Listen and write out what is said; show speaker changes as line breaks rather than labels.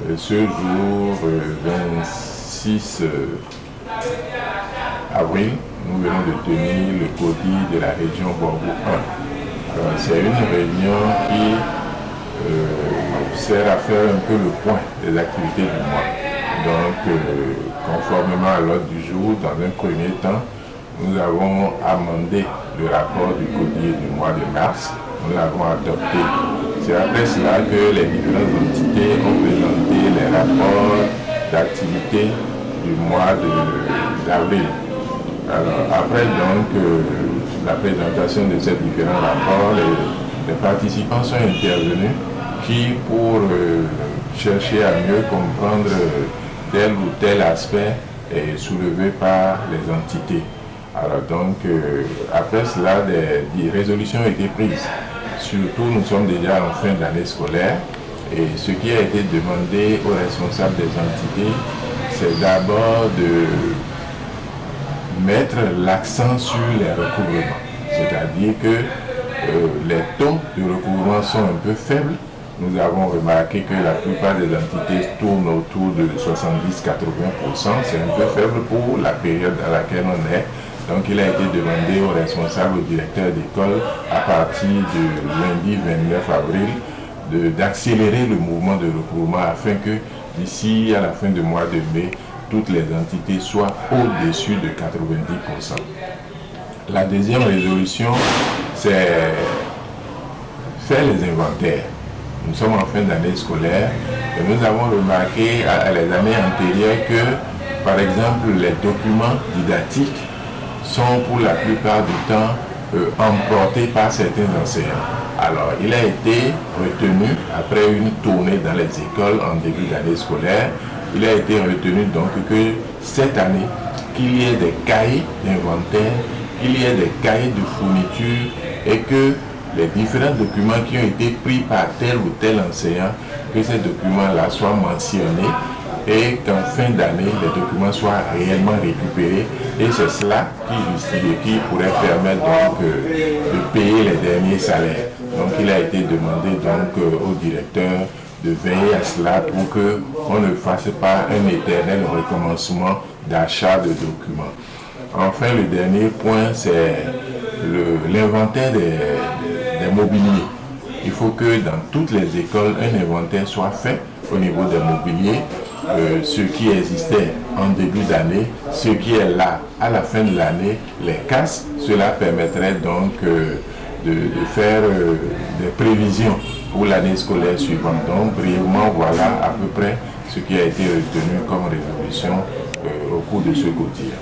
Ce jour, 26 avril, nous venons de tenir le CODI de la région Borgo 1. C'est une réunion qui sert à faire un peu le point des activités du mois. Donc, conformément à l'ordre du jour, dans un premier temps, nous avons amendé le rapport du CODI du mois de mars. Nous l'avons adopté. C'est après cela que les différentes entités ont présenté les rapports d'activité du mois d'avril. Alors, après donc la présentation de ces différents rapports, les participants sont intervenus pour chercher à mieux comprendre tel ou tel aspect soulevé par les entités. Alors donc, après cela, des résolutions ont été prises. Surtout, nous sommes déjà en fin d'année scolaire et ce qui a été demandé aux responsables des entités, c'est d'abord de mettre l'accent sur les recouvrements. C'est-à-dire que les taux de recouvrement sont un peu faibles. Nous avons remarqué que la plupart des entités tournent autour de 70-80%. C'est un peu faible pour la période dans laquelle on est. Donc il a été demandé aux responsables, aux directeurs d'école, à partir de lundi 29 avril, d'accélérer le mouvement de recouvrement afin que d'ici à la fin du mois de mai, toutes les entités soient au-dessus de 90%. La deuxième résolution, c'est faire les inventaires. Nous sommes en fin d'année scolaire et nous avons remarqué à les années antérieures que, par exemple, les documents didactiques sont pour la plupart du temps emportés par certains enseignants. Alors, il a été retenu, après une tournée dans les écoles en début d'année scolaire, il a été retenu donc que cette année, qu'il y ait des cahiers d'inventaire, qu'il y ait des cahiers de fourniture et que les différents documents qui ont été pris par tel ou tel enseignant, que ces documents-là soient mentionnés et qu'en fin d'année, les documents soient réellement récupérés. Et c'est cela qui pourrait permettre donc de payer les derniers salaires. Donc il a été demandé donc au directeur de veiller à cela pour qu'on ne fasse pas un éternel recommencement d'achat de documents. Enfin, le dernier point, c'est l'inventaire des mobiliers. Il faut que dans toutes les écoles, un inventaire soit fait au niveau des mobiliers, ce qui existait en début d'année, ce qui est là à la fin de l'année, les casses. Cela permettrait donc de faire des prévisions pour l'année scolaire suivante. Donc, brièvement, voilà à peu près ce qui a été retenu comme résolution au cours de ce quotidien.